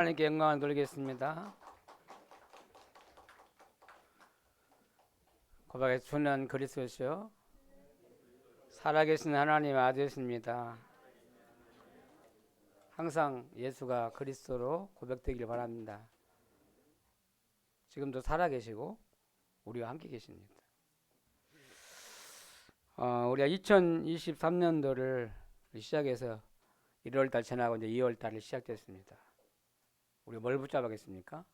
하나님께 영광을 돌리겠습니다. 고백에 주는 그리스도시요 살아계신 하나님의 아들이십니다. 항상 예수가 그리스도로 고백되길 바랍니다. 지금도 살아계시고 우리와 함께 계십니다. 우리가 2023년도를 시작해서 1월달 지나고 이제 2월달이 시작됐습니다. 우리가 뭘 붙잡아겠습니까?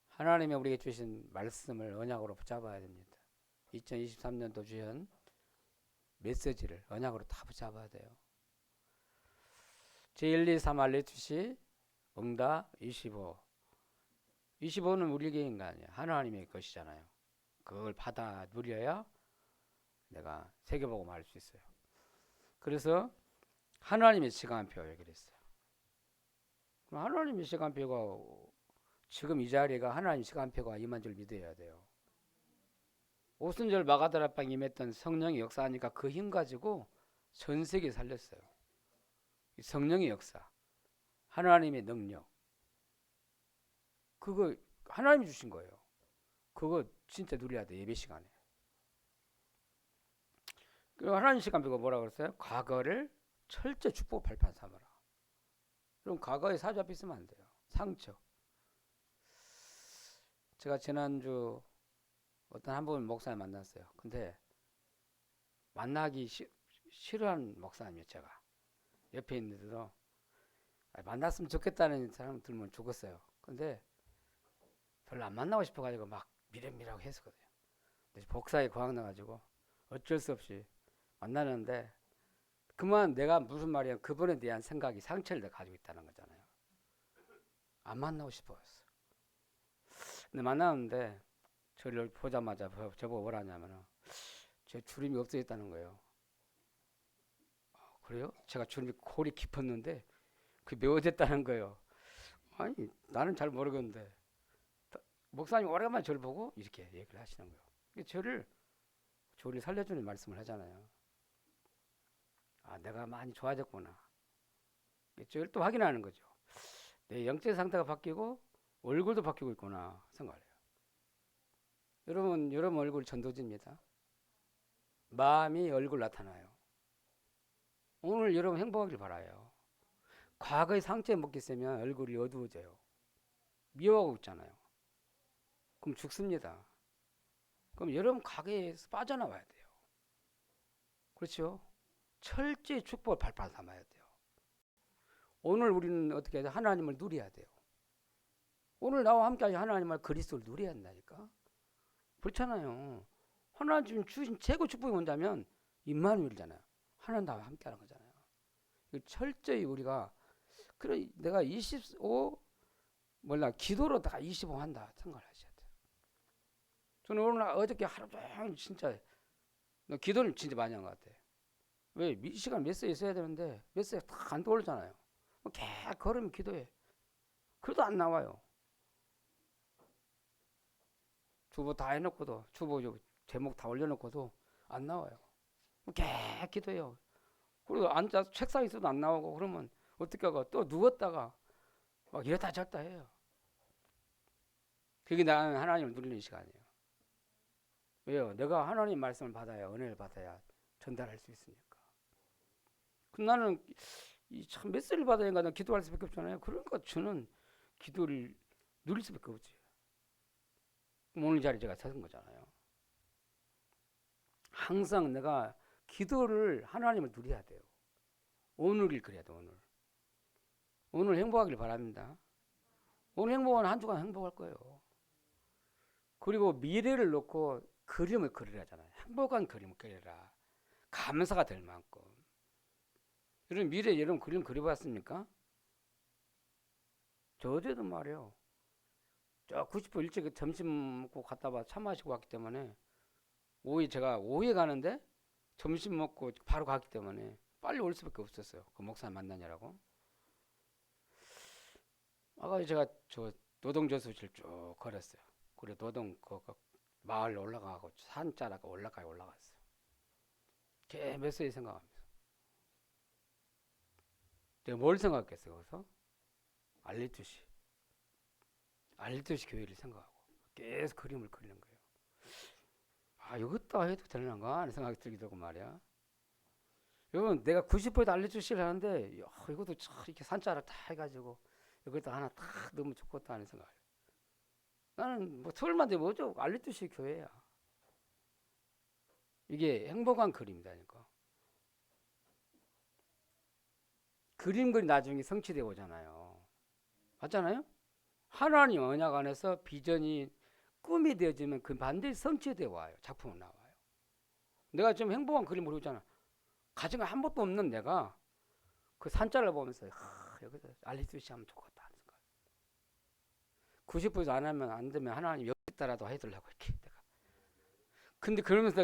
하나님이 우리에게 주신 말씀을 언약으로 붙잡아야 됩니다. 2023년도 주신 메시지를 언약으로 다 붙잡아야 돼요. 제1, 2, 3 알레투시 응답 25. 25는 우리 개인 거 아니에요. 하나님의 것이잖아요. 그걸 받아 누려야 내가 세계보고 말할 수 있어요. 그래서 하나님의 시간표 얘기했어요. 하나님의 시간표가 지금 이 자리가 하나님 시간표가 임한 줄 믿어야 돼요. 오순절 마가다락방 임했던 성령의 역사하니까 그 힘 가지고 전 세계 살렸어요. 성령의 역사, 하나님의 능력, 그거 하나님이 주신 거예요. 그거 진짜 누려야 돼. 예배 시간에. 그리고 하나님 시간표가 뭐라고 그랬어요? 과거를 철저히 축복 발판 삼아라. 그럼 과거에 사주 있으면 안 돼요. 상처. 제가 지난주 어떤 한 분 목사님 만났어요. 근데 만나기 싫어하는 목사님이에요. 제가 옆에 있는데도 만났으면 좋겠다는 사람 들면 죽었어요. 근데 별로 안 만나고 싶어가지고 막 미련미라고 했었거든요. 근데 복사에 고학 나가지고 어쩔 수 없이 만나는데 그만 내가 무슨 말이야 그분에 대한 생각이 상처를 내가 가지고 있다는 거잖아요. 안 만나고 싶어했어. 근데 만나는데 저를 보자마자 저보고 뭐라 하냐면은 제 주름이 없어졌다는 거예요. 그래요? 제가 주름이 골이 깊었는데 그게 메워졌다는 거예요. 아니 나는 잘 모르겠는데 목사님 오래간만에 저를 보고 이렇게 얘기를 하시는 거예요. 저를 살려주는 말씀을 하잖아요. 아 내가 많이 좋아졌구나. 저를 또 확인하는 거죠. 내 영적 상태가 바뀌고 얼굴도 바뀌고 있구나 생각을 해요. 여러분 얼굴 전도지입니다. 마음이 얼굴 나타나요. 오늘 여러분 행복하길 바라요. 과거의 상처에 먹기 세면 얼굴이 어두워져요. 미워하고 있잖아요. 그럼 죽습니다. 그럼 여러분 과거에서 빠져나와야 돼요. 그렇죠? 철저히 축복을 발판 삼아야 돼요. 오늘 우리는 어떻게 해야 돼? 하나님을 누려야 돼요. 오늘 나와 함께 하나님을 그리스도를 누려야 한다니까. 그렇잖아요. 하나님 주신 최고 축복이 뭔냐면 임마누엘이잖아요. 하나님 나와 함께 하는 거잖아요. 철저히 우리가 그래 내가 25 기도로 다 25 한다 생각을 하셔야 돼요. 저는 오늘 어저께 하루 종일 진짜 기도를 진짜 많이 한 것 같아요. 왜? 이 시간 몇 시에 있어야 되는데 몇 시에 다 안 떠오르잖아요. 계속 걸으면 기도해. 그래도 안 나와요. 주보 다 해놓고도 주보 제목 다 올려놓고도 안 나와요. 계속 기도해요. 그리고 앉아서 책상에 있어도 안 나오고 그러면 어떻게 하고 또 누웠다가 막 이랬다 저랬다 해요. 그게 나는 하나님을 누리는 시간이에요. 왜요? 내가 하나님 말씀을 받아야 은혜를 받아야 전달할 수 있으니까. 나는 참 메시지를 받아야 나는 기도할 수밖에 없잖아요. 그러니까 저는 기도를 누릴 수밖에 없지. 오늘 자리에 제가 찾은 거잖아요. 항상 내가 기도를 하나님을 누려야 돼요. 오늘을 그래야 돼. 오늘 행복하길 바랍니다. 오늘 행복한 한 주간 행복할 거예요. 그리고 미래를 놓고 그림을 그리라잖아요. 행복한 그림을 그려라. 감사가 될 만큼. 여러분 미래 여러분 그림 그려봤습니까? 저 어제도 말이에요. 저 90분 일찍 점심 먹고 갔다 와 차 마시고 왔기 때문에 제가 오후에 가는데 점심 먹고 바로 갔기 때문에 빨리 올 수밖에 없었어요. 그 목사 만나냐라고. 아까 제가 저 노동저수지를 쭉 걸었어요. 그래 노동 그 마을 올라가고 산자라가 올라갔어요. 걔 메시지 생각하면서. 내가 뭘 생각했어요? 그래서 알리듯이 교회를 생각하고 계속 그림을 그리는 거예요. 아, 이것도 해도 되는가 하는 생각이 들기도 하고 말이야. 여러분, 내가 90%도 알려주시려 하는데, 이것도 참 이렇게 산자를 다 해가지고, 이것도 하나 딱 넣으면 좋겠다 하는 생각을. 나는 뭐 설만 되면 뭐죠? 알려주시 교회야. 이게 행복한 그림이다니까. 그림들이 나중에 성취되어 오잖아요. 맞잖아요? 하나님 언약 안에서 비전이 꿈이 되어지면 그 반드시 성취되어 와요. 작품은 나와요. 내가 지금 행복한 그림을 그리잖아. 가진 거 한 번도 없는 내가 그 산자를 보면서 여기서 알리듯이 하면 좋겠다 하는 생각. 90% 안 하면 안 되면 하나님 여기다라도 해달라고 이렇게 내가. 근데 그러면서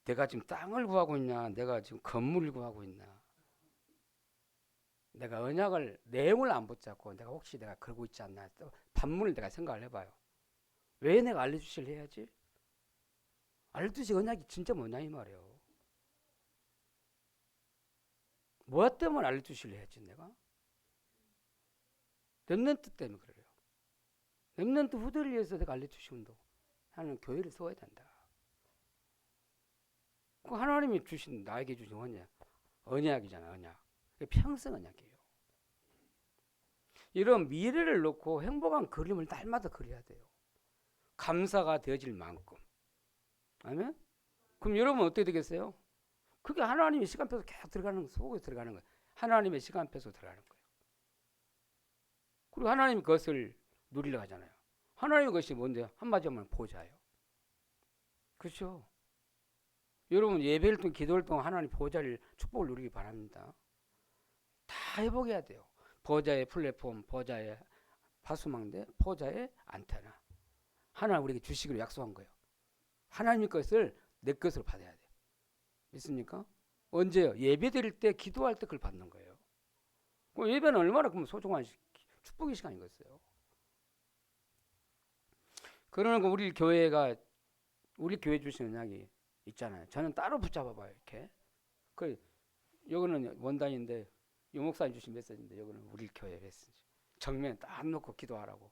내가 지금 땅을 구하고 있냐, 내가 지금 건물을 구하고 있나, 내가 언약을 내용을 안 붙잡고 내가 혹시 내가 그러고 있지 않나, 또 반문을 내가 생각을 해봐요. 왜 내가 알려주실 해야지? 알려주시 언약이 진짜 뭐냐 이 말이에요. 뭐 때문에 알려주실 해야지 내가? 렘넌트 때문에 그래요. 렘넌트 후대를 위해서 내가 알려주시 운동 하는 교회를 세워야 된다. 그 하나님이 주신 나에게 주신 언약이잖아. 언약. 평생 언약이에요. 이런 미래를 놓고 행복한 그림을 날마다 그려야 돼요. 감사가 되어질 만큼. 아멘? 그럼 여러분 어떻게 되겠어요? 그게 하나님의 시간표에서 계속 들어가는 속에 들어가는 거예요. 하나님의 시간표에서 들어가는 거예요. 그리고 하나님 그것을 누리려 하잖아요. 하나님의 것이 뭔데요? 한마디로 하면 보좌예요. 그렇죠? 여러분 예배를 통해 기도를 통해 하나님 보좌를 축복을 누리기 바랍니다. 다 회복해야 돼요. 보좌의 플랫폼, 보좌의 파수망대, 보좌의 안테나. 하나님 우리에게 주시기로 약속한 거예요. 하나님의 것을 내 것으로 받아야 돼요. 믿습니까? 언제요? 예배 드릴 때, 기도할 때 그걸 받는 거예요. 그럼 예배는 얼마나 그럼 소중한 축복의 시간인 거였어요. 그러는 우리 교회가 우리 교회 주신 언약이 있잖아요. 저는 따로 붙잡아봐요. 이렇게. 여기는 원단인데 유 목사님 주신 메시지인데 여기는 우리 교회 메시지. 정면에 딱 놓고 기도하라고.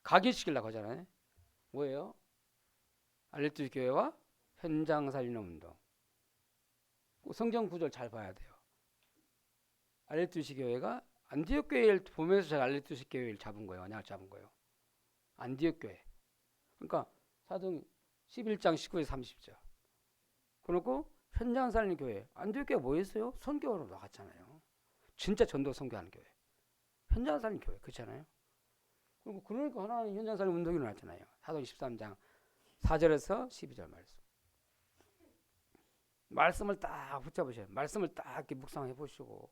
각인시키려고 하잖아요. 뭐예요? 알레투 교회와 현장 살리는 운동. 성경 구절 잘 봐야 돼요. 알레투시 교회가 안디옥 교회를 보면서 제가 알레투시 교회를 잡은 거예요. 언약을 잡은 거예요. 안디옥 교회. 그러니까 사도행 11장 19에서 30절. 그리고 현장 살리는 교회. 안디옥 교회 뭐 했어요? 선교로 나갔잖아요. 진짜 전도 선교하는 교회. 현장 살리는 교회. 그렇잖아요. 그리고 그러니까 하나님 현장 살리는 운동이 일어났잖아요. 사도행 13장 4절에서 12절 말씀. 말씀을 딱 붙잡으셔요. 말씀을 딱 이렇게 묵상해 보시고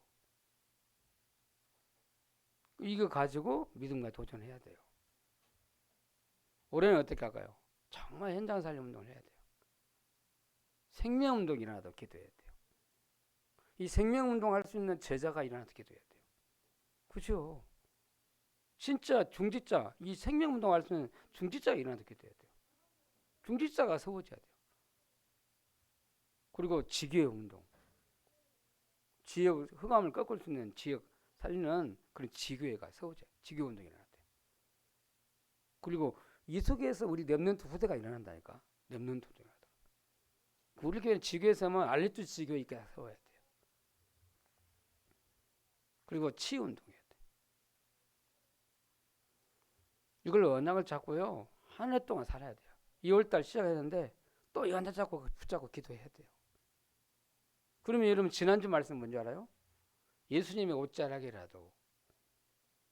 이거 가지고 믿음과 도전해야 돼요. 올해는 어떻게 할까요? 정말 현장 살림 운동을 해야 돼요. 생명 운동이 일어나도 기도해야 돼요. 이 생명 운동 할 수 있는 제자가 일어나도 기도해야 돼요. 그렇죠? 진짜 중직자, 이 생명 운동 할 수 있는 중직자가 일어나도 기도해야 돼요. 중직자가 세워져야 돼요. 그리고 지교의 운동. 지역 흑암을 꺾을 수 있는 지역 살리는 그런 지교회가 세워져요. 지교 운동이 일어나야 돼요. 그리고 이 속에서 우리 렘넌트 후대가 일어난다니까. 렘넌트 후대가. 우리 교회 지교에서만 알레투 지교 있게 세워야 돼요. 그리고 치유 운동해야 돼요. 이걸 언약을 잡고요. 한 해 동안 살아야 돼요. 2월달 시작했는데 또 이 언약 잡고 붙잡고 기도해야 돼요. 그러면 여러분 지난주 말씀 뭔지 알아요? 예수님의 옷자락이라도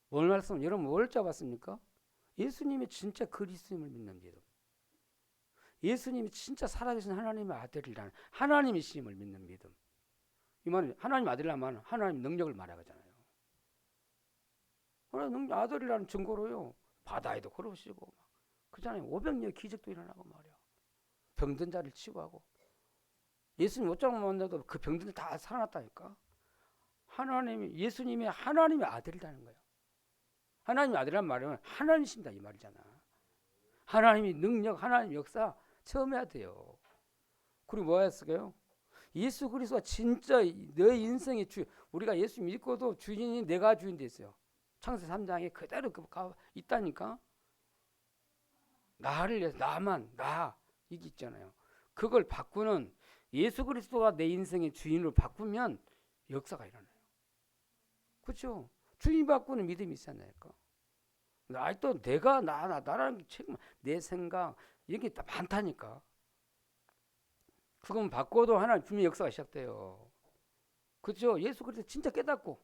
오늘 말씀 여러분 뭘 잡았습니까? 예수님이 진짜 그리스도임을 믿는 믿음. 예수님이 진짜 살아계신 하나님의 아들이라는 하나님이심을 믿는 믿음. 이 말은 하나님 아들이라면 하나님 능력을 말하잖아요. 하나님 아들이라는 증거로요. 바다에도 걸으시고 그잖아요. 500여 기적도 일어나고 말이야. 병든 자를 치유하고 예수님 옷자락만 만나도 그 병든 다 살아났다니까. 예수님이 하나님의 아들이라는 거예요. 하나님의 아들이란 말은 하나님이신다 이 말이잖아. 하나님이 능력, 하나님 역사 처음 해야 돼요. 그리고 뭐 했을까요? 예수 그리스도가 진짜 내 인생의 주. 우리가 예수 믿고도 주인이 내가 주인 됐어요. 창세기 3장에 그대로 있다니까. 나를 위해서 나만 나 이게 있잖아요. 그걸 바꾸는 예수 그리스도가 내 인생의 주인으로 바꾸면 역사가 일어나요. 그렇죠? 주인 바꾸는 믿음이 있잖아요. 또 내가 나라는 책임, 내 생각 이게 다 많다니까. 그건 바꿔도 하나님 주님의 역사가 시작돼요. 그렇죠? 예수 그리스도 진짜 깨닫고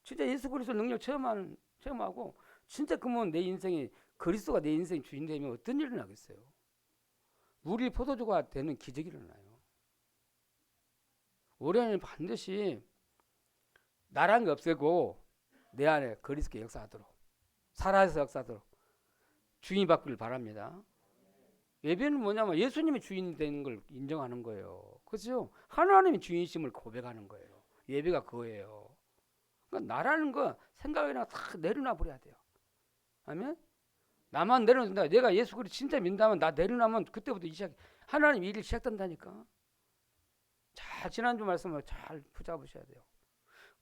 진짜 예수 그리스도 능력 체험하고 진짜 그러면 내 인생이 그리스도가 내 인생 주인 되면 어떤 일이 나겠어요? 물이 포도주가 되는 기적이 일어나요. 올해는 반드시 나란 게 없애고 내 안에 그리스도의 역사하도록 살아서 역사하도록 주인 바꾸길 바랍니다. 예배는 뭐냐면 예수님이 주인 되는 걸 인정하는 거예요. 그렇죠? 하나님이 주인심을 고백하는 거예요. 예배가 그거예요. 그러니까 나라는 거 생각이나 다 내려놔 버려야 돼요. 아멘? 나만 내려놓는다. 내가 예수 그리스도 진짜 믿는다면 나 내려놓으면 그때부터 하나님 일이 시작된다니까. 자, 지난주 말씀을 잘 붙잡으셔야 돼요.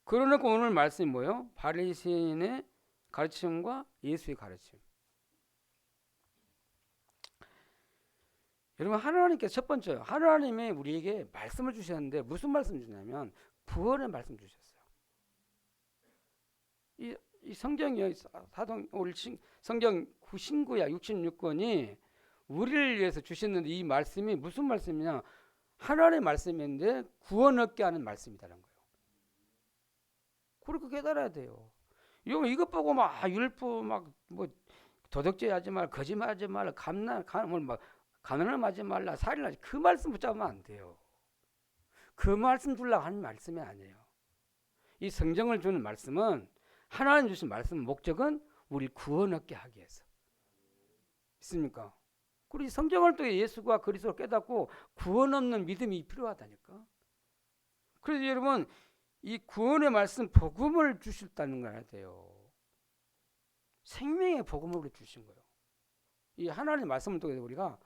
그러니까 오늘 말씀이 뭐예요? 바리새인의 가르침과 예수의 가르침. 여러분 하나님께서 첫 번째 하나님이 우리에게 말씀을 주셨는데 무슨 말씀 주냐면 구원의 말씀 주셨어요. 이 성경이 성경 신구약 66권이 우리를 위해서 주셨는데 이 말씀이 무슨 말씀이냐? 하나님의 말씀인데 구원 얻게 하는 말씀이라는 거예요. 그렇게 깨달아야 돼요. 이것 보고 막 율법 뭐 도덕질 하지 말라, 거짓말하지 말라, 가난을 하지 말라, 살인을 하지 그 말씀 붙잡으면 안 돼요. 그 말씀 주려고 하는 말씀이 아니에요. 이 성경을 주는 말씀은 하나님 주신 말씀 목적은 우리 구원 얻게 하기 위해서. 있습니까? 그리고 성경을 통해 예수가 그리스도를 깨닫고 구원 얻는 믿음이 필요하다니까. 그래서 여러분 이 구원의 말씀 복음을 주셨다는 걸 알아야 돼요. 생명의 복음을 우리 주신 거예요. 이 하나님의 말씀을 통해서 우리가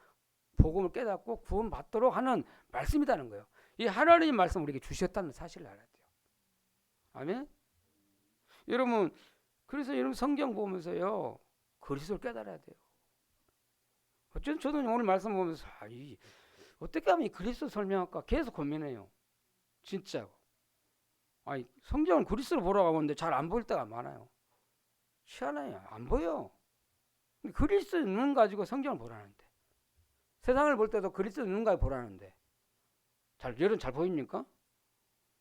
복음을 깨닫고 구원 받도록 하는 말씀이라는 거예요. 이 하나님의 말씀 우리에게 주셨다는 사실을 알아야 돼요. 아멘. 여러분 그래서 여러분 성경 보면서요 그리스도를 깨달아야 돼요. 어쨌든 저도 오늘 말씀 보면서 어떻게 하면 이 그리스도 설명할까 계속 고민해요. 진짜. 성경을 그리스도로 보러 가는데 잘 안 보일 때가 많아요. 희한해요. 안 보여. 그리스도 눈 가지고 성경을 보라는데 세상을 볼 때도 그리스도 눈 가지고 보라는데 여러분 잘 보입니까?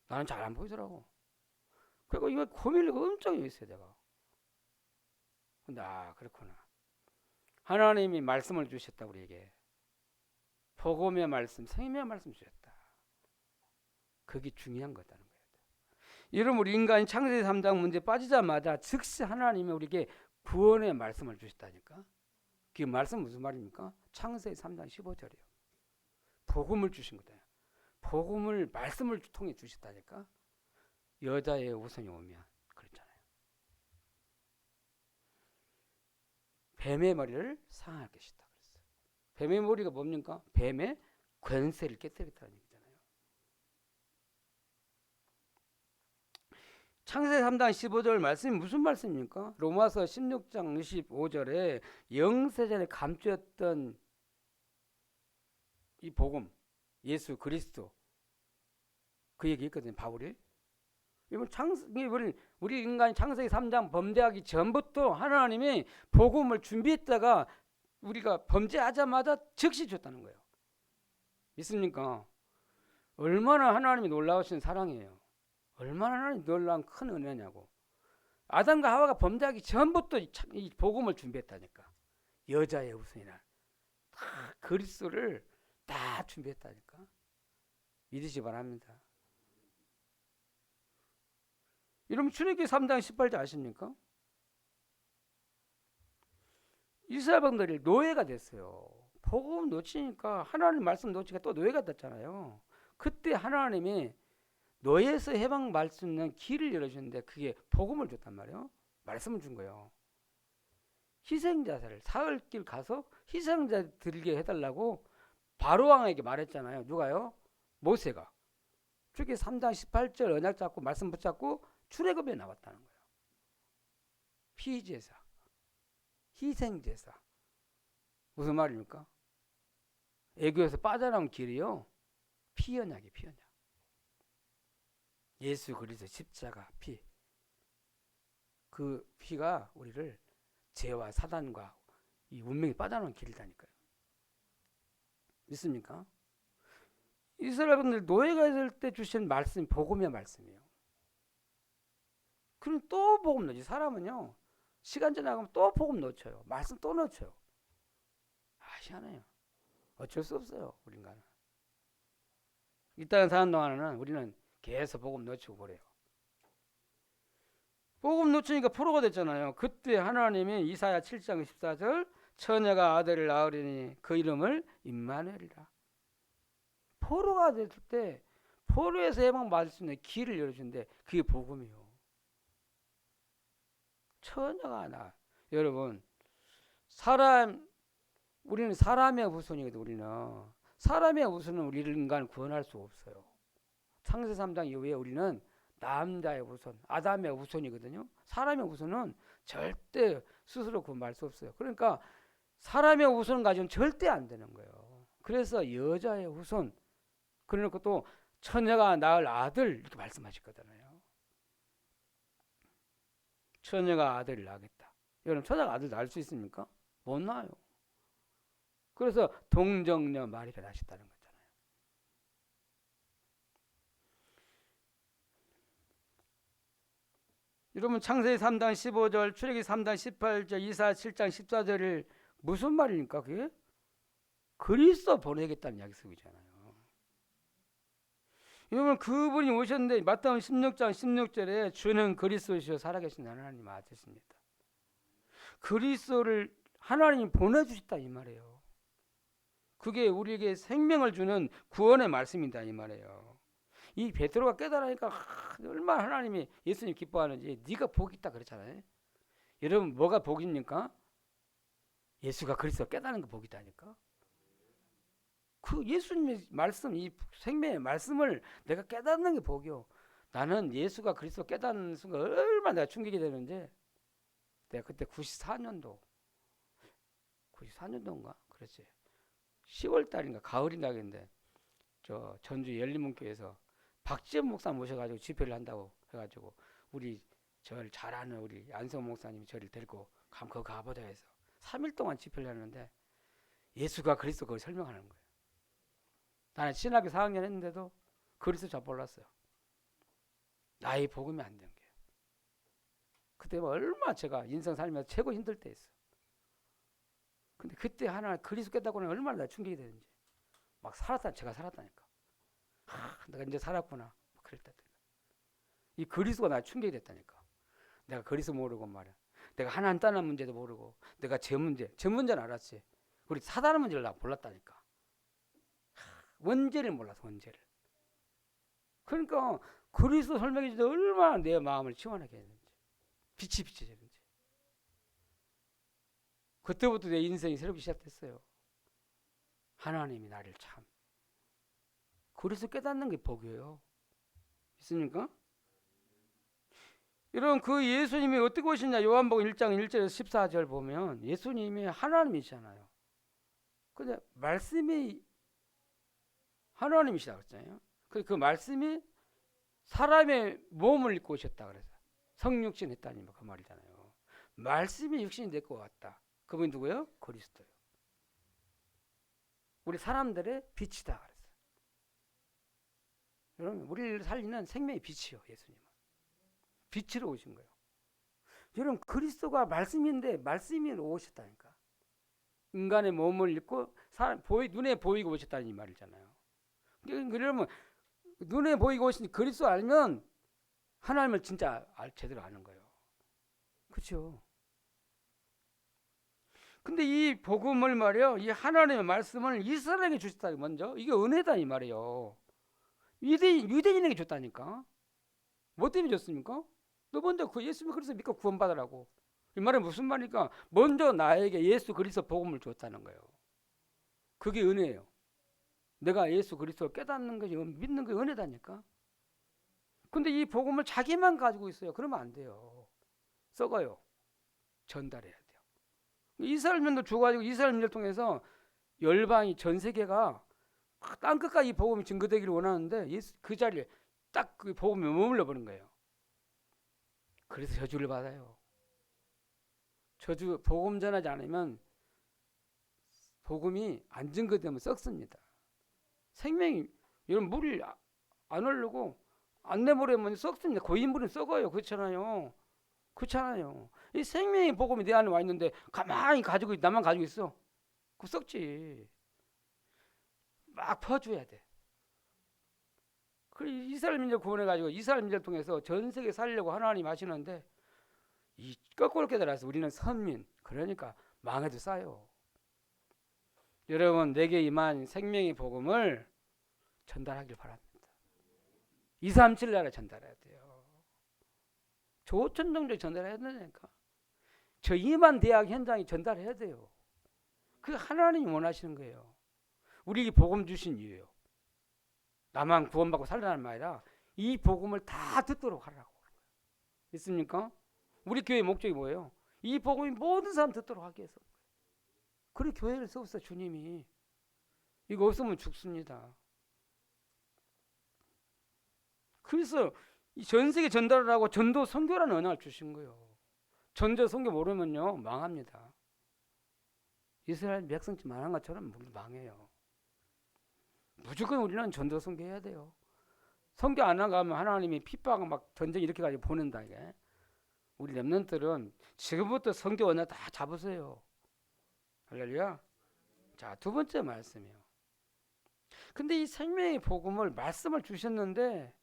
나는 잘 안 보이더라고. 그리고 이거 고민을 엄청 했어요 내가. 근데 그렇구나. 하나님이 말씀을 주셨다 우리에게. 복음의 말씀, 생명의 말씀 주셨다. 그게 중요한 거다는 거예요. 여러분 우리 인간이 창세기 3장 문제 빠지자마자 즉시 하나님이 우리에게 구원의 말씀을 주셨다니까. 그 말씀 무슨 말입니까? 창세기 3장 15절이요. 복음을 주신 거다. 복음을 말씀을 통해 주셨다니까. 여자의 우선이 오면 그랬잖아요. 뱀의 머리를 상할 것이다. 그랬어요. 뱀의 머리가 뭡니까? 뱀의 권세를 깨뜨렸다는 얘기잖아요. 창세기 3장 15절 말씀이 무슨 말씀입니까? 로마서 16장 25절에 영세전에 감추었던 이 복음, 예수 그리스도 그 얘기 있거든요. 바울이. 우리 인간이 창세기 3장 범죄하기 전부터 하나님이 복음을 준비했다가 우리가 범죄하자마자 즉시 줬다는 거예요. 믿습니까? 얼마나 하나님이 놀라우신 사랑이에요. 얼마나 하나님이 놀라운 큰 은혜냐고. 아담과 하와가 범죄하기 전부터 이 복음을 준비했다니까. 여자의 우선이나 다 그리스도를 다 준비했다니까. 믿으시 바랍니다. 여러분 출애굽기 3장 18절 아십니까? 이스라엘 백성들이 노예가 됐어요. 복음 놓치니까 하나님 말씀 놓치니까 또 노예가 됐잖아요. 그때 하나님이 노예에서 해방받을 수 있는 길을 열어주는데 그게 복음을 줬단 말이에요. 말씀을 준 거예요. 희생자를 사흘길 가서 희생자 드리게 해달라고 바로왕에게 말했잖아요. 누가요? 모세가. 출애굽기 3장 18절 언약 잡고 말씀 붙잡고 출애굽에 나왔다는 거예요. 피제사, 희생제사. 무슨 말입니까? 애교에서 빠져나온 길이요. 피언약이 피언약. 예수 그리스도 십자가 피. 그 피가 우리를 죄와 사단과 이 운명이 빠져나온 길이라니까요. 믿습니까? 이스라엘 분들 노예가 있을 때 주신 말씀이 복음의 말씀이에요. 그럼 또 복음 넣지. 사람은요, 시간 지나가면 또 복음 넣쳐요. 말씀 또 넣쳐요. 희한해요. 어쩔 수 없어요, 우리인가는. 이 땅에 사는 동안에는 우리는 계속 복음 넣치고 그래요. 복음 놓치니까 포로가 됐잖아요. 그때 하나님이 이사야 7장 14절 처녀가 아들을 낳으리니 그 이름을 임마누엘이라. 포로가 됐을 때 포로에서 해방받을 수 있는 길을 열어준대. 그게 복음이요. 처녀가 나. 여러분, 우리는 사람의 후손이거든. 우리는 사람의 후손은 우리를 인간 구원할 수 없어요. 창세 3장 이후에 우리는 남자의 후손, 아담의 후손이거든요. 사람의 후손은 절대 스스로 구원할 수 없어요. 그러니까 사람의 후손 가지고는 절대 안 되는 거예요. 그래서 여자의 후손, 그러니까 또 처녀가 낳을 아들 이렇게 말씀하셨거든요. 처녀가 아들을 낳겠다. 여러분, 처녀가 아들 낳을 수 있습니까? 못 낳아요. 그래서 동정녀 마리가 낳으셨다는 거잖아요. 여러분, 창세기 3장 15절, 출애굽기 3장 18절, 이사야 7장 14절을 무슨 말입니까? 그게 그리스도 보내겠다는 약속이잖아요. 여러분, 그분이 오셨는데 마태복음 16장 16절에 주는 그리스도시요 살아계신 하나님 아들이십니다. 그리스도를 하나님이 보내주셨다 이 말이에요. 그게 우리에게 생명을 주는 구원의 말씀이다 이 말이에요. 이 베드로가 깨달으니까 얼마나 하나님이 예수님 기뻐하는지. 네가 복이 있다 그랬잖아요. 여러분, 뭐가 복입니까? 예수가 그리스도 깨닫는 거 복이다니까. 그 예수님의 말씀, 이 생명의 말씀을 내가 깨닫는 게 복이요. 나는 예수가 그리스도 깨닫는 순간 얼마나 내가 충격이 되는지. 내가 그때 94년도인가 그렇지. 10월 달인가 가을인가 하겠는데 저 전주 열린문교에서 박지원 목사 모셔가지고 집회를 한다고 해가지고 우리 저를 잘 아는 우리 안성 목사님이 저를 데리고 거기 가보자 해서 3일 동안 집회를 하는데 예수가 그리스도 그걸 설명하는 거예요. 나는 신학교 4학년 했는데도 그리스도 잘 몰랐어요. 나의 복음이 안 된 거예요. 그때 얼마나 제가 인생 살면서 최고 힘들 때였어요. 근데 그때 하나 그리스도 깨닫고는 얼마나 나 충격이 되는지. 막 제가 살았다니까. 내가 이제 살았구나. 그랬다. 이 그리스도가 나 충격이 됐다니까. 내가 그리스도 모르고 말이야. 내가 하나님 떠난 문제도 모르고, 내가 제 문제는 알았지. 우리 사단의 문제를 나 몰랐다니까. 원죄를 몰랐어, 원죄를. 그러니까 그리스도 설명해 주는데 얼마나 내 마음을 시원하게 했는지, 빛이 비춰졌는지. 그때부터 내 인생이 새롭게 시작됐어요. 하나님이 나를 참 그리스도 깨닫는 게 복이에요. 있습니까? 여러분, 그 예수님이 어떻게 오시냐? 요한복음 1장 1절에서 14절 보면 예수님이 하나님이시잖아요. 근데 말씀이 하나님이시다 그랬잖아요. 그 말씀이 사람의 몸을 입고 오셨다 그래서 성육신 했다니 그 말이잖아요. 말씀이 육신이 됐고 왔다. 그분이 누구예요? 그리스도요. 우리 사람들의 빛이다 그랬어요. 여러분, 우리를 살리는 생명의 빛이요, 예수님은. 빛으로 오신 거예요. 여러분, 그리스도가 말씀인데 말씀이 오셨다니까. 인간의 몸을 입고 눈에 보이고 오셨다는 이 말이잖아요. 그러면 눈에 보이고 오신 그리스도 알면 하나님을 진짜 제대로 아는 거예요. 그렇죠? 근데 이 복음을 말이요, 이 하나님의 말씀을 이스라엘에게 주셨다. 먼저 이게 은혜다 이 말이에요. 유대인에게 줬다니까. 뭐 때문에 줬습니까? 너 먼저 그 예수 그리스도 믿고 구원받으라고. 이 말은 무슨 말이니까 먼저 나에게 예수 그리스도 복음을 줬다는 거예요. 그게 은혜예요. 내가 예수 그리스도를 깨닫는 것이 믿는 게 은혜다니까. 근데 이 복음을 자기만 가지고 있어요. 그러면 안 돼요. 썩어요. 전달해야 돼요. 이스라엘 민족 줘가지고 이스라엘 민족을 통해서 열방이 전 세계가 땅 끝까지 이 복음이 증거되기를 원하는데 그 자리에 딱 그 복음이 머물러 버린 거예요. 그래서 저주를 받아요. 저주 복음 전하지 않으면 복음이 안 증거되면 썩습니다. 생명이 여러분 물을 안 흐르고 안 내버리면 썩습니다. 고인물은 썩어요. 그렇잖아요. 그렇잖아요. 이 생명의 복음이 내 안에 와 있는데 가만히 가지고 나만 가지고 있어. 그 썩지. 막 퍼줘야 돼. 그래 이스라엘 민족 구원해 가지고 이스라엘 민족을 통해서 전 세계 살려고 하나님 하시는데 이 거꾸로 깨달아서 우리는 선민 그러니까 망해도 싸요. 여러분 내게 임한 생명의 복음을 전달하길 바랍니다. 237 나라 전달해야 돼요. 조천정적 전달해야 되니까 저 임한 대학 현장에 전달해야 돼요. 그 하나님이 원하시는 거예요. 우리에게 복음 주신 이유예요. 나만 구원받고 살라는 말 아니라 이 복음을 다 듣도록 하라고. 있습니까? 우리 교회의 목적이 뭐예요? 이 복음이 모든 사람 듣도록 하기 위해서. 그래 교회를 세웠어 주님이. 이거 없으면 죽습니다. 그래서 전 세계 전달을 하고 전도 선교라는 언어를 주신 거예요. 전도 선교 모르면요 망합니다. 이스라엘 백성쯤 망한 것처럼 망해요. 무조건 우리는 전도 선교해야 돼요. 선교 안 나가면 하나님이 핍박 막 전쟁 이렇게 가지고 보낸다 이게. 우리 렘넌트들은 지금부터 선교 언어 다 잡으세요. 할렐루야. 자, 두 번째 말씀이요. 근데 이 생명의 복음을 말씀을 주셨는데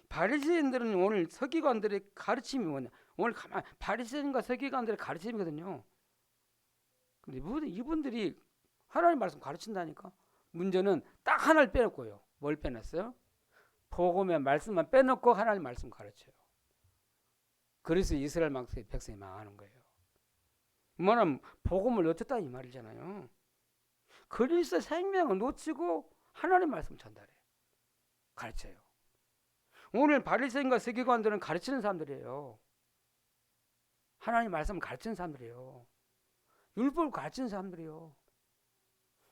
바리새인들은 오늘 서기관들의 가르침이 뭐냐? 오늘 가만 바리새인과 서기관들의 가르침이거든요. 근데 이분들이 하나님 말씀 가르친다니까. 문제는 딱 하나를 빼놓고요. 뭘 빼놨어요? 복음의 말씀만 빼놓고 하나님 말씀 가르쳐요. 그래서 이스라엘 백성이 망하는 거예요. 뭐냐면 복음을 놓쳤다 이 말이잖아요. 그리스도 생명을 놓치고 하나님 말씀 전달해요. 가르쳐요. 오늘 바리새인과 서기관들은 가르치는 사람들이에요. 하나님 말씀을 가르치는 사람들이에요. 율법을 가르치는 사람들이에요.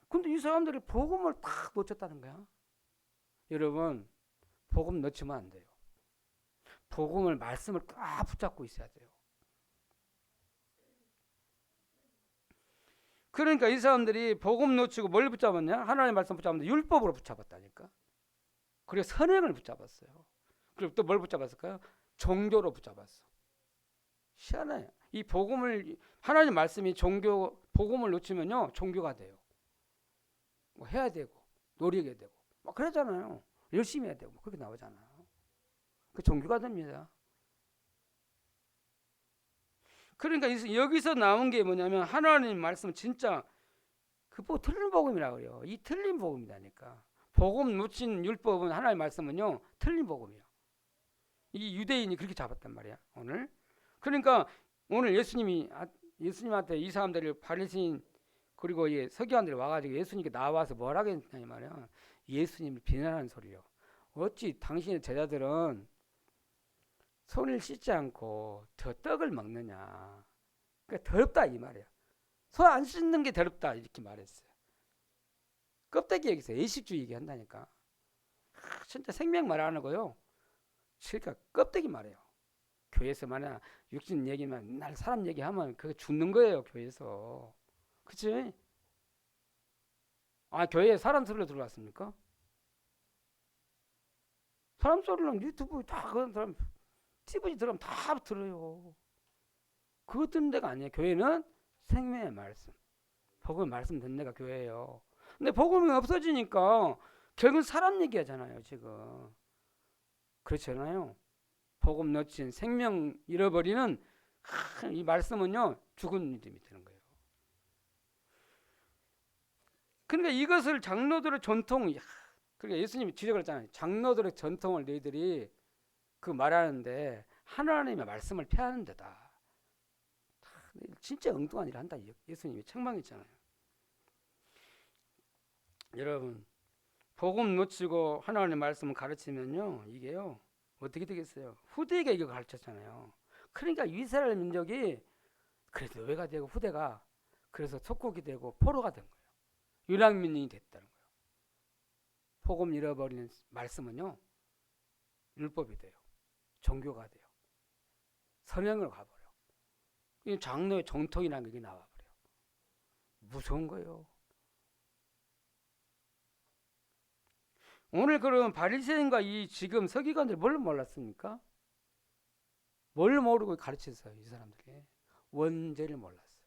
근데 이 사람들이 복음을 딱 놓쳤다는 거야. 여러분 복음 놓치면 안 돼요. 복음을 말씀을 딱 붙잡고 있어야 돼요. 그러니까 이 사람들이 복음 놓치고 뭘 붙잡았냐? 하나님의 말씀 붙잡았는데 율법으로 붙잡았다니까. 그리고 선행을 붙잡았어요. 그리고 또 뭘 붙잡았을까요? 종교로 붙잡았어. 희한해요. 이 복음을 하나님 말씀이 종교 복음을 놓치면요 종교가 돼요. 뭐 해야 되고 노리게 되고 막 그러잖아요. 열심히 해야 되고 그렇게 나오잖아요. 그 종교가 됩니다. 그러니까 여기서 나온 게 뭐냐면 하나님 말씀 진짜 그 틀린 복음이라고 그래요. 이 틀린 복음이라니까. 복음 놓친 율법은 하나님 말씀은요 틀린 복음이에요. 이 유대인이 그렇게 잡았단 말이야 오늘. 그러니까 오늘 예수님한테 이 사람들을 바리새인 그리고 서기관들이 와가지고 예수님께 나와서 뭐라고 했냐 말이야. 예수님을 비난하는 소리요. 어찌 당신의 제자들은 손을 씻지 않고 저 떡을 먹느냐. 그러니까 더럽다 이 말이야. 손 안 씻는 게 더럽다 이렇게 말했어요. 껍데기 얘기해서 의식주의 얘기한다니까. 진짜 생명 말 안 하고요. 그러니까 껍데기 말이에요. 교회에서 만약 육신 얘기만 맨날 사람 얘기하면 그거 죽는 거예요 교회에서. 그치? 아 교회에 사람 소리로 들어왔습니까? 사람 소리랑 유튜브 다 그런 사람 TV 들으면 다 들어요. 그거 듣는 데가 아니에요. 교회는 생명의 말씀 복음의 말씀 듣는 데가 교회예요. 근데 복음이 없어지니까 결국은 사람 얘기하잖아요 지금. 그렇잖아요. 복음 놓친 생명 잃어버리는 이 말씀은요 죽은 믿음이 되는 거예요. 그러니까 이것을 장로들의 전통, 그러니까 예수님이 지적을 했잖아요. 장로들의 전통을 너희들이 그 말하는데 하나님의 말씀을 폐하는 데다. 진짜 엉뚱한 일을 한다. 예수님이 책망했잖아요. 여러분 복음 놓치고 하나님의 말씀을 가르치면요 이게요 어떻게 되겠어요? 후대에게 이거 가르쳤잖아요. 그러니까 이스라엘 민족이 그래서 노예가 되고 후대가 그래서 속국이 되고 포로가 된 거예요. 유랑민이 됐다는 거예요. 복음 잃어버리는 말씀은요, 율법이 돼요. 종교가 돼요. 선행을 가버려. 이 장로의 정통이라는 게 나와버려. 무서운 거예요. 오늘 그럼 바리새인과 이 지금 서기관들이 뭘 몰랐습니까? 뭘 모르고 가르쳤어요, 이 사람들이. 원죄를 몰랐어요.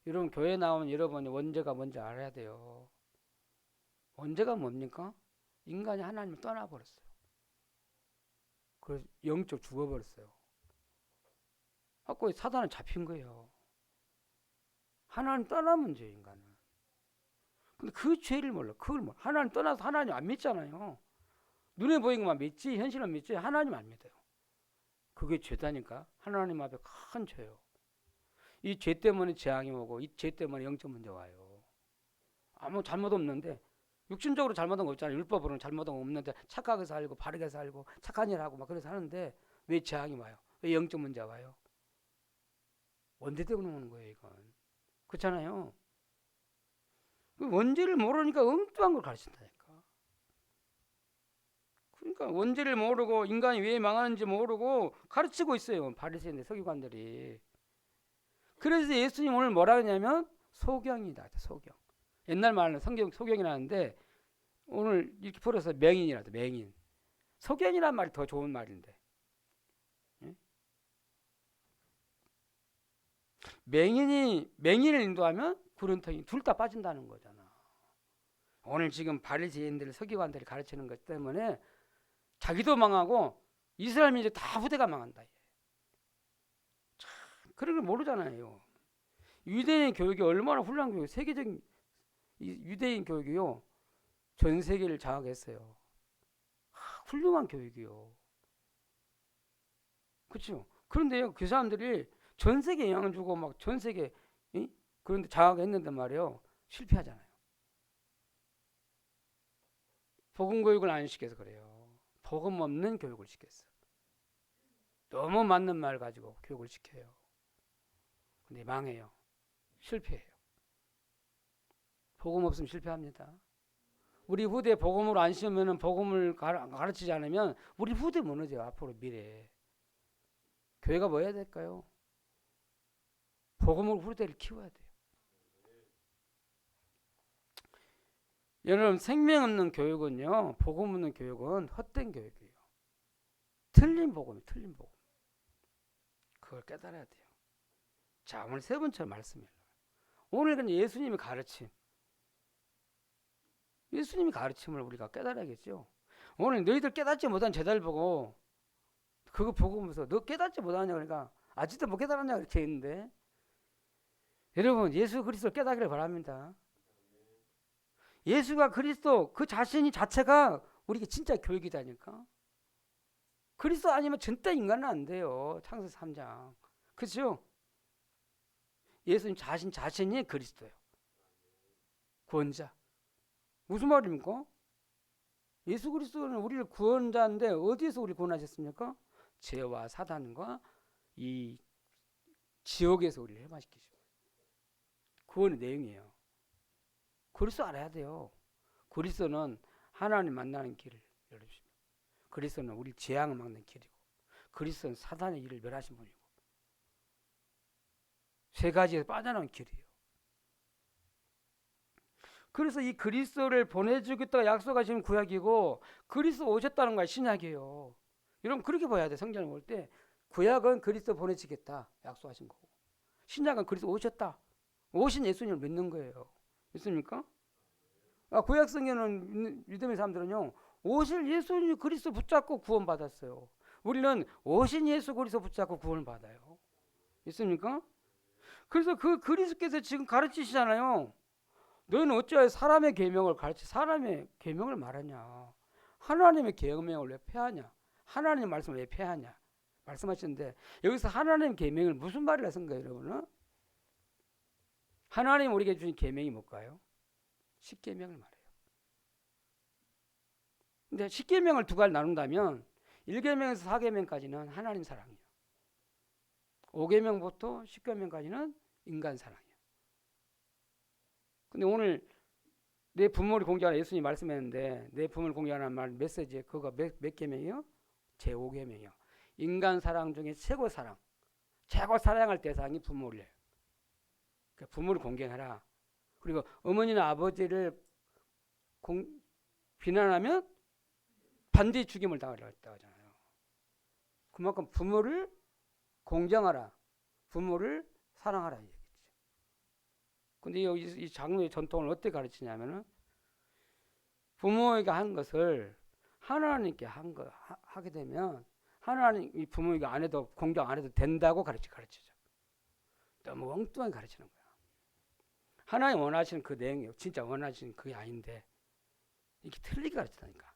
여러분 교회 나오면 여러분이 원죄가 뭔지 알아야 돼요. 원죄가 뭡니까? 인간이 하나님을 떠나버렸어요. 그래서 영적 죽어버렸어요. 갖고 사단은 잡힌 거예요. 하나님 떠나면 죄, 인간은. 근데 그 죄를 몰라. 그걸 몰라. 하나님 떠나서 하나님 안 믿잖아요. 눈에 보이는 것만 믿지 현실은 믿지 하나님 안 믿어요. 그게 죄다니까. 하나님 앞에 큰 죄요. 이 죄 때문에 재앙이 오고 이 죄 때문에 영적 문제 와요. 아무 잘못 없는데 육신적으로 잘못한 거 없잖아요. 율법으로는 잘못한 거 없는데 착하게 살고 바르게 살고 착한 일 하고 막 그래서 하는데 왜 재앙이 와요? 왜 영적 문제 와요? 원죄 때문에 오는 거예요, 이건. 그렇잖아요. 원죄를 모르니까 엉뚱한 걸 가르친다니까. 그러니까 원죄를 모르고 인간이 왜 망하는지 모르고 가르치고 있어요. 바리새인들 서기관들이. 그래서 예수님 오늘 뭐라 하냐면 소경이다. 소경. 옛날 말로 성경 소경이라는데 오늘 이렇게 풀어서 맹인이라도 맹인. 소경이란 말이 더 좋은 말인데. 예? 맹인을 인도하면 구른텅이 둘 다 빠진다는 거잖아. 오늘 지금 바리새인들 서기관들이 가르치는 것 때문에 자기도 망하고 이스라엘 민족 다 후대가 망한다. 참 그런 걸 모르잖아요. 유대인 교육이 얼마나 훌륭한 교육, 세계적인 유대인 교육이요. 전 세계를 장악했어요. 훌륭한 교육이요. 그렇죠? 그런데요, 그 사람들이 전 세계 영향을 주고 막 전 세계 그런데 장악했는데 말이에요. 실패하잖아요. 복음 교육을 안 시켜서 그래요. 복음 없는 교육을 시켰어. 너무 맞는 말 가지고 교육을 시켜요. 근데 망해요. 실패해요. 복음 없으면 실패합니다. 우리 후대 복음으로 안 씌우면 복음을 가르치지 않으면 우리 후대 무너져요. 앞으로 미래에. 교회가 뭐 해야 될까요? 복음으로 후대를 키워야 돼요. 여러분 생명 없는 교육은요. 복음 없는 교육은 헛된 교육이에요. 틀린 복음이에요. 틀린 복음. 그걸 깨달아야 돼요. 자, 오늘 세 번째 말씀이에요. 오늘은 예수님이 가르침을 우리가 깨달아야겠죠. 오늘 너희들 깨닫지 못한 제자를 보고 그거 보고면서 너 깨닫지 못하냐 그러니까 아직도 못 깨달았냐 이렇게 했는데 여러분 예수 그리스도를 깨닫기를 바랍니다. 예수가 그리스도 그 자신이 자체가 우리에게 진짜 교육이다니까. 그리스도 아니면 절대 인간은 안 돼요. 창세기 3장. 그렇죠? 예수님 자신이 그리스도예요. 구원자. 무슨 말입니까? 예수 그리스도는 우리를 구원자인데 어디에서 우리 구원하셨습니까? 죄와 사단과 이 지옥에서 우리를 해방시키시고 구원의 내용이에요. 그리스도 알아야 돼요. 그리스도는 하나님 만나는 길을 열어주십니다. 그리스도는 우리 재앙을 막는 길이고 그리스도는 사단의 일을 멸하신 분이고 세 가지에서 빠져나온 길이에요. 그래서 이 그리스도를 보내주겠다고 약속하신 구약이고 그리스도 오셨다는 건 신약이에요. 여러분 그렇게 봐야 돼. 성경을 볼 때 구약은 그리스도 보내주겠다 약속하신 거고 신약은 그리스도 오셨다. 오신 예수님을 믿는 거예요. 믿습니까? 구약 성경은 믿음의 사람들은요 오실 예수님 그리스도 붙잡고 구원받았어요. 우리는 오신 예수 그리스도 붙잡고 구원을 받아요. 믿습니까? 그래서 그 그리스도께서 지금 가르치시잖아요. 너희는 어찌하여 사람의 계명을 사람의 계명을 말하냐? 하나님의 계명을 왜 폐하냐? 하나님의 말씀을 왜 폐하냐? 말씀하시는데 여기서 하나님의 계명을 무슨 말이라 쓴 거예요, 여러분은? 하나님 우리에게 주신 계명이 뭘까요? 10계명을 말해요. 근데 10계명을 두 가지 나눈다면 1계명에서 4계명까지는 하나님 사랑이에요. 5계명부터 10계명까지는 인간 사랑이에요. 근데 오늘 내 부모를 공경하라 예수님이 말씀했는데 내 부모를 공경하라는 말 메시지에 그거 몇 계명이요? 제5계명이요. 인간 사랑 중에 최고 사랑, 최고 사랑할 대상이 부모를. 그러니까 부모를 공경하라. 그리고 어머니나 아버지를 비난하면 반드시 죽임을 당하리라 했다고 하잖아요. 그만큼 부모를 공경하라. 부모를 사랑하라 이 얘기죠. 근데 이 장로의 전통을 어떻게 가르치냐면은 부모에게 한 것을 하나님께 하게 되면 하나님이 부모에게 안 해도 공경 안 해도 된다고 가르치죠. 너무 엉뚱하게 가르치는 거야. 하나님 원하시는 그 내용이 진짜 원하시는 그게 아닌데 이렇게 틀리게 가르치다니까.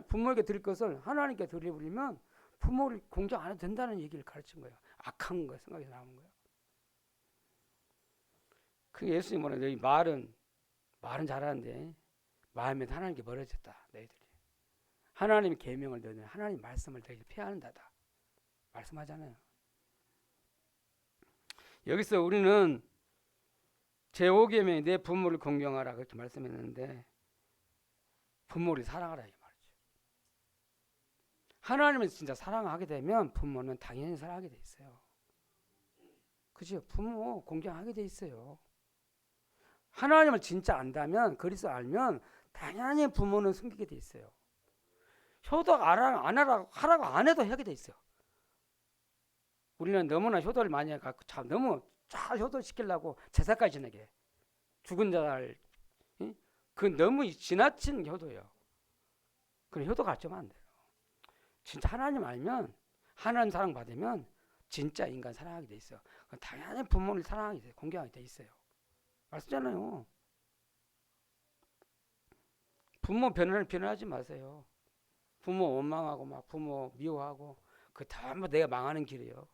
부모에게 드릴 것을 하나님께 드려버리면 부모를 공경 안 해도 된다는 얘기를 가르친 거예요. 악한 거 생각이 나는 거예요. 그 예수님 뭐라 너희 말은 잘하는데 마음에도 하나님께 멀어졌다. 너희들이 하나님의 계명을 너희들 하나님 말씀을 너희들 폐하는다다 말씀하잖아요. 여기서 우리는 제5계명이 내 부모를 공경하라 그렇게 말씀했는데 부모를 사랑하라 이 말이죠. 하나님을 진짜 사랑하게 되면 부모는 당연히 사랑하게 돼 있어요. 그죠? 부모 공경하게 돼 있어요. 하나님을 진짜 안다면 그리스도 알면 당연히 부모는 섬기게 돼 있어요. 효도 하라고 안 해도 하게 돼 있어요. 우리는 너무나 효도를 많이 해갖고 참 너무 잘 효도시키려고 제사까지 지내게 죽은 자를 그 너무 지나친 효도예요. 그런 효도 가르치면 안 돼요. 진짜 하나님 알면 하나님 사랑 받으면 진짜 인간 사랑하게 돼 있어요. 당연히 부모를 사랑하게 돼 공경하게 돼 있어요. 말씀잖아요. 부모 변호하지 마세요. 부모 원망하고 막 부모 미워하고 그 전부 내가 망하는 길이에요.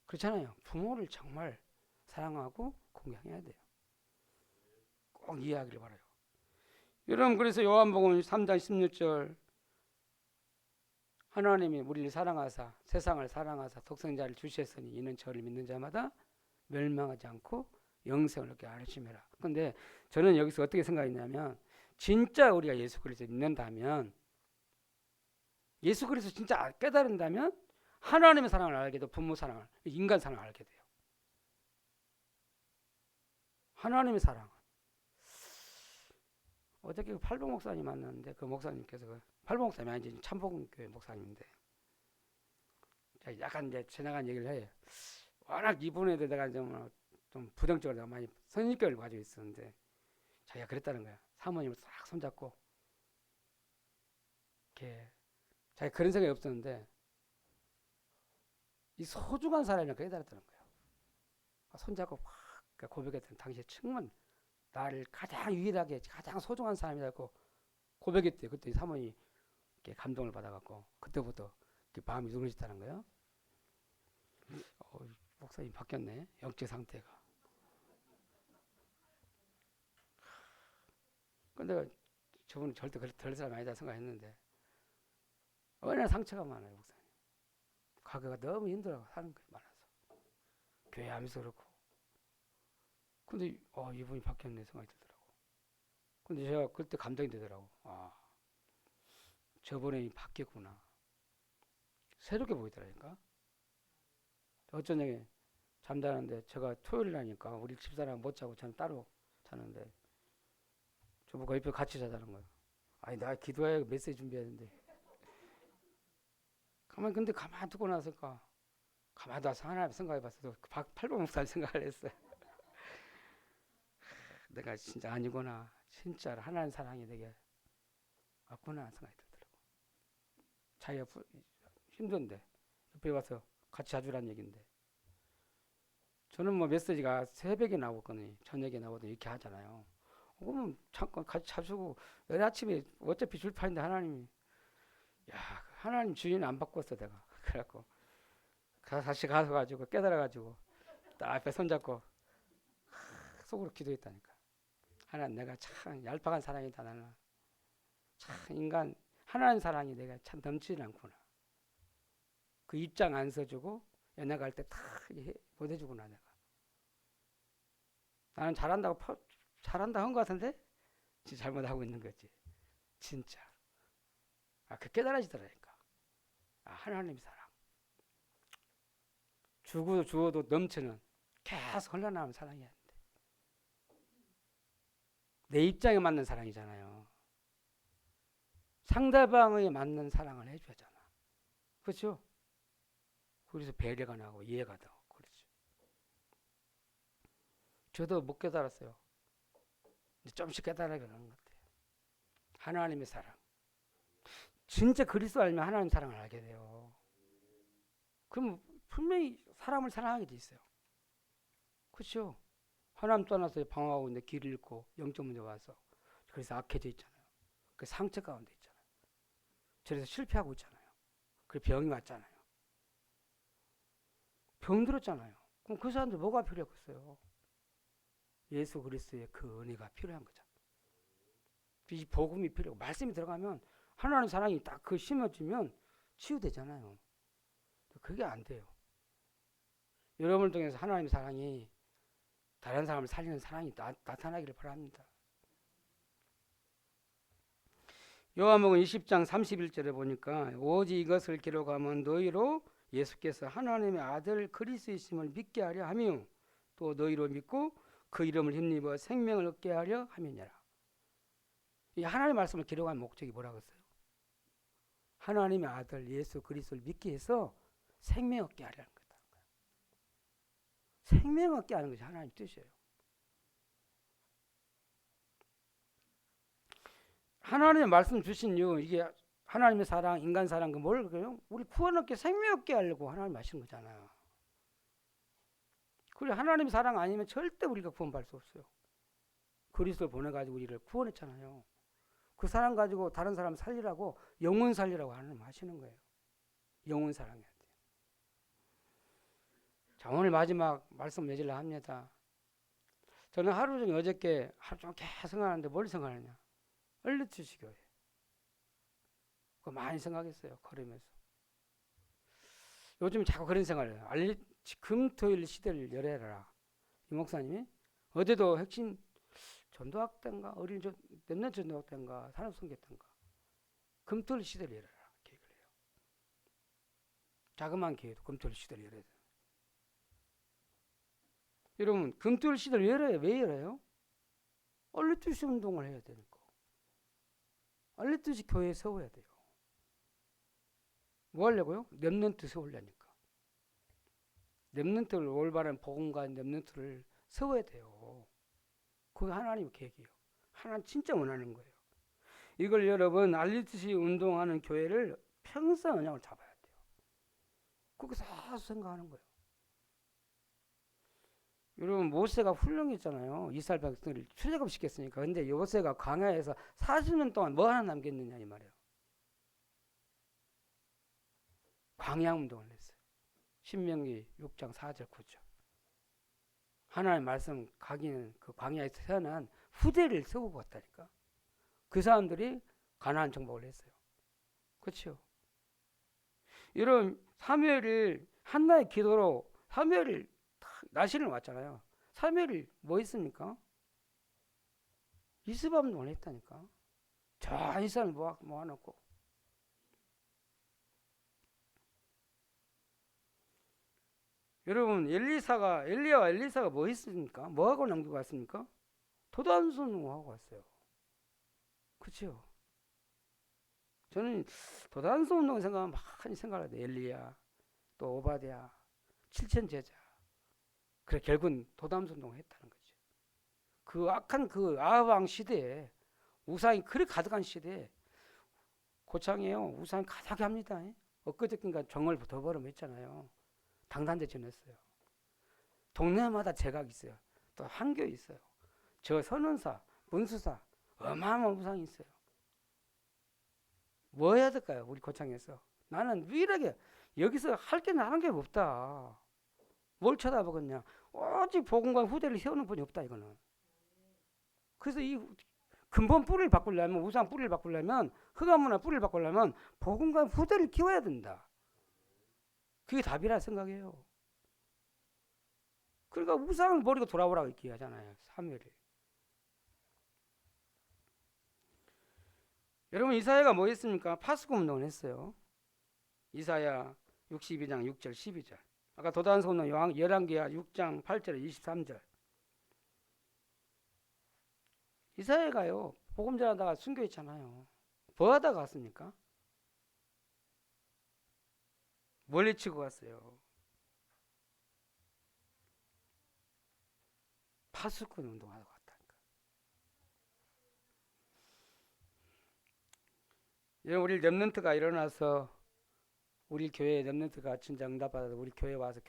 그렇잖아요. 부모를 정말 사랑하고 공경해야 돼요. 꼭 이해하기를 바라요. 여러분 그래서 요한복음 3장 16절 하나님이 우리를 사랑하사 세상을 사랑하사 독생자를 주셨으니 이는 저를 믿는 자마다 멸망하지 않고 영생을 얻게 하심이라. 근데 저는 여기서 어떻게 생각했냐면 진짜 우리가 예수 그리스도를 믿는다면 예수 그리스도 진짜 깨달은다면 하나님의 사랑을 알게 되고 부모 사랑을 인간 사랑을 알게 돼요. 하나님의 사랑. 어저께 팔복 목사님 만났는데 그 목사님께서 팔복 목사님이 아니지 참복음교회 목사님인데 약간 이제 지나간 얘기를 해요. 워낙 이분에 대해서 좀 부정적으로 내가 많이 선입견을 가지고 있었는데 자기가 그랬다는 거야. 사모님을 싹 손잡고 이렇게 자기가 그런 생각이 없었는데 이 소중한 사람이라고 깨달았다는 거야. 손잡고 확 고백했던 당시에 정말 나를 가장 유일하게 가장 소중한 사람이라고 고백했대요. 그때 사모님이 감동을 받아갖고 그때부터 마음이 누그러졌다는 거예요. 목사님 바뀌었네. 영적 상태가. 근데 저분은 절대 그럴 사람이 아니다 생각했는데 얼마나 상처가 많아요. 목사님. 과거가 너무 힘들어 사는 게 많아서 교회 하면서 그렇고 근데 이분이 바뀌었네 생각이 들더라고. 근데 제가 그때 감동이 되더라고. 저번에 바뀌었구나. 새롭게 보이더라니까. 어쩌냐게 잠자는데 제가 토요일 나니까 우리 집사람 못 자고 저는 따로 자는데 저보고 옆에 같이 자자는 거예요. 아니 나 기도해야 메시지 준비했는데 근데 가만히 두고 나서까 가만히 놔서 하나님 생각해봤어도 팔복 목사님 생각을 했어요. 내가 진짜 아니구나. 진짜 하나님 사랑이 내게 왔구나 생각이 들더라고. 자기가 힘든데 옆에 와서 같이 자주란 얘기인데 저는 뭐 메시지가 새벽에 나오거든요. 저녁에 나오거든요. 이렇게 하잖아요. 그러면 잠깐 같이 자주고 내일 아침에 어차피 줄파인데 하나님이 하나님 주인 안 바꿨어 내가. 그래갖고 다시 가서가지고 깨달아가지고 딱 앞에 손잡고 속으로 기도했다니까. 하나님 내가 참 얄팍한 사랑이다 나는. 참 인간 하나님 사랑이 내가 참 넘치지 않구나. 그 입장 안 써주고 얘네 갈 때 다 보내주고 나 내가. 나는 잘한다 한 것 같은데 진짜 잘못하고 있는 거지. 진짜. 그 깨달아지더라니까. 하나님 사랑. 주어도 넘치는 계속 흘러나오는 사랑이야. 내 입장에 맞는 사랑이잖아요. 상대방에 맞는 사랑을 해줘야잖아. 그렇죠? 그래서 배려가 나고 이해가 되고 그렇죠. 저도 못 깨달았어요. 좀씩 깨달아가는 것 같아요. 하나님의 사랑. 진짜 그리스도 알면 하나님 사랑을 알게 돼요. 그럼 분명히 사람을 사랑하게 돼 있어요. 그렇죠? 하나님 떠나서 방황하고 있는데 길을 잃고 영적 문제 와서 그래서 악해져 있잖아요. 그 상처 가운데 있잖아요. 그래서 실패하고 있잖아요. 그 병이 왔잖아요. 병 들었잖아요. 그럼 그 사람들 뭐가 필요했겠어요? 예수 그리스도의 그 은혜가 필요한 거죠. 이 복음이 필요하고 말씀이 들어가면 하나님 사랑이 딱 그 심어지면 치유되잖아요. 그게 안 돼요. 여러분을 통해서 하나님의 사랑이 다른 사람을 살리는 사랑이 나타나기를 바랍니다. 요한복음 20장 31절에 보니까 오직 이것을 기록하면 너희로 예수께서 하나님의 아들 그리스도이심을 믿게 하려 하며 또 너희로 믿고 그 이름을 힘입어 생명을 얻게 하려 함이니라. 이 하나님의 말씀을 기록한 목적이 뭐라고 했어요? 하나님의 아들 예수 그리스도를 믿게 해서 생명 얻게 하려는 거다. 생명 얻게 하는 것이 하나님 뜻이에요. 하나님의 말씀 주신 이유, 이게 하나님의 사랑, 인간 사랑, 그 뭘 그래요? 우리 구원 얻게 생명 얻게 하려고 하나님 하신 거잖아요. 그리고 하나님 사랑 아니면 절대 우리가 구원받을 수 없어요. 그리스도를 보내가지고 우리를 구원했잖아요. 그 사랑 가지고 다른 사람 살리라고, 영혼 살리라고 하나님 하시는 거예요. 영혼 사랑해야 돼요. 자, 오늘 마지막 말씀 맺으려 합니다. 저는 하루 종일 어저께 하루 종일 계속 생각하는데 뭘 생각하느냐? 얼리투시 교회. 그거 많이 생각했어요. 걸으면서. 요즘 자꾸 그런 생각을 해요. 금토일 시대를 열어라. 이 목사님이 어제도 핵심 전도학대인가 어린 몇년 전도학대인가 산업성교대인가 금토일 시대를 열어라 계획을 해요. 자그마한 교회도 금토일 시대를 열어야 돼요. 여러분 금토일 시대를 열어요. 왜 열어요? 얼리투시 운동을 해야 되니까. 얼리투시 교회에 세워야 돼요. 뭐 하려고요? 렘넌트 세우려니까. 렘넌트를 올바른 복음과 렘넌트를 세워야 돼요. 그게 하나님의 계획이에요. 하나님 진짜 원하는 거예요. 이걸 여러분 알리듯이 운동하는 교회를 평생 언약을 잡아야 돼요. 그렇게 다 생각하는 거예요. 여러분 모세가 훌륭했잖아요. 이스라엘 백성들을 출애굽시켰으니까. 근데 모세가 광야에서 40년 동안 뭐 하나 남겼느냐 이 말이에요. 광야 운동을 했어요. 신명기 6장 4절 9절. 하나님 말씀 가기는 그 광야에서 태어난 후대를 세우고 갔다니까. 그 사람들이 가나안 정복을 했어요. 그렇죠? 이런 사무엘이 한나의 기도로 사무엘이 나시를 왔잖아요. 사무엘이 뭐 했습니까? 이스라엘 운동을 했다니까. 저 이스라엘 모아놓고. 여러분 엘리야와 엘리사가 뭐 했습니까? 뭐하고 남기고 왔습니까? 도단순하고 왔어요. 그렇죠? 저는 도단순 운동 생각하면 많이 생각을 해요. 엘리야, 또 오바댜, 7천 제자. 그래 결국은 도단순 운동을 했다는 거죠. 그 악한 그 아합 왕 시대에 우상이 그렇게 가득한 시대에 고창이에요. 우상이 가득 합니다. 엊그저께인가 정월 더 벌음 했잖아요. 당단대 지냈어요. 동네마다 제각이 있어요. 또 한교 있어요. 저 선원사, 문수사 어마어마한 우상이 있어요. 뭐 해야 될까요? 우리 고창에서. 나는 유일하게 여기서 할 게 나는 게 없다. 뭘 쳐다보겠냐. 오직 복음과 후대를 세우는 분이 없다 이거는. 그래서 이 근본 뿌리를 바꾸려면 우상 뿌리를 바꾸려면 흑암문화 뿌리를 바꾸려면 복음과 후대를 키워야 된다. 그게 답이라 생각해요. 그러니까 우상을 버리고 돌아오라고 이렇게 하잖아요. 사무엘이. 여러분 이사야가 뭐 했습니까? 파수꾼 운동을 했어요. 이사야 62장 6절 12절. 아까 도단성로 열왕기하 6장 8절 23절. 이사야가요 복음 전하다가 순교했잖아요. 뭐 하다가 갔습니까? 멀리 치고 갔어요. 파수꾼 운동하러 갔다니까. 우리 렘넌트가 일어나서 우리 교회 렘넌트가 진짜 응답받아서 우리 교회에 와서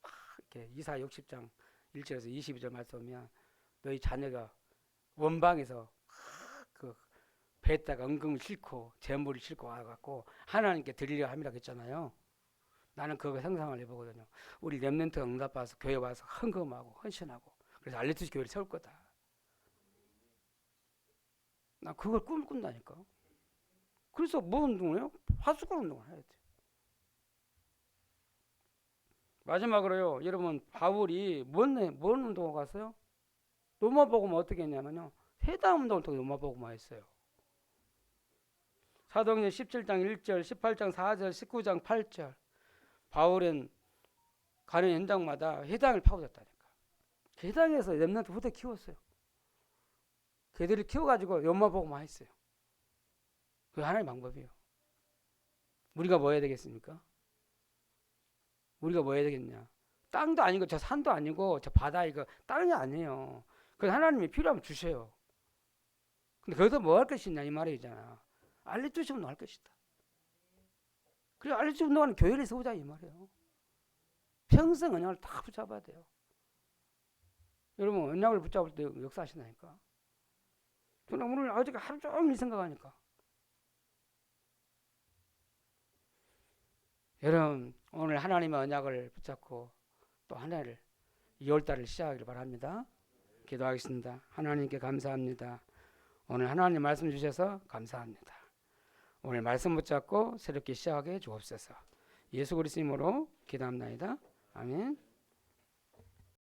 막 이렇게 이사 60장 1절에서 22절 말씀하면 너희 자녀가 원방에서 그 배에다가 은금을 싣고 재물을 싣고 와갖고 하나님께 드리려 함이라고 했잖아요. 나는 그거 상상을 해보거든요. 우리 렘넌트가 응답받아서 교회 와서 헌금하고 헌신하고 그래서 알레투스 교회를 세울 거다. 나 그걸 꿈을 꾼다니까. 그래서 뭐 운동을 해요? 파수꾼 운동을 해야 돼. 마지막으로요. 여러분 바울이 뭔 운동을 갔어요? 로마 복음은 어떻게 했냐면요. 회당 운동을 통해 로마 복음화 했어요. 사도행전 17장 1절, 18장 4절, 19장 8절. 바울은 가는 현장마다 회당을 파고졌다니까. 회당에서 렘넌트 후대 키웠어요. 걔들을 키워가지고 로마 복음화 했어요. 그게 하나의 방법이에요. 우리가 뭐 해야 되겠습니까? 우리가 뭐 해야 되겠냐? 땅도 아니고 저 산도 아니고 저 바다 이거 땅이 아니에요. 그래서 하나님이 필요하면 주셔요. 근데 거기서 뭐 할 것이냐 이 말이잖아. 알레투스 운동할 것이다. 그리고 알레투스 운동하는 교회를 세우자 이 말이에요. 평생 언약을 다 붙잡아야 돼요. 여러분 언약을 붙잡을 때 역사하신다니까. 저는 오늘 어저께 하루 종일 생각하니까. 여러분 오늘 하나님의 언약을 붙잡고 또 한 해를 2월달을 시작하기를 바랍니다. 기도하겠습니다. 하나님께 감사합니다. 오늘 하나님 말씀 주셔서 감사합니다. 오늘 말씀 붙잡고 새롭게 시작하게 주옵소서. 예수 그리스도 이름으로 기도합니다. 아멘.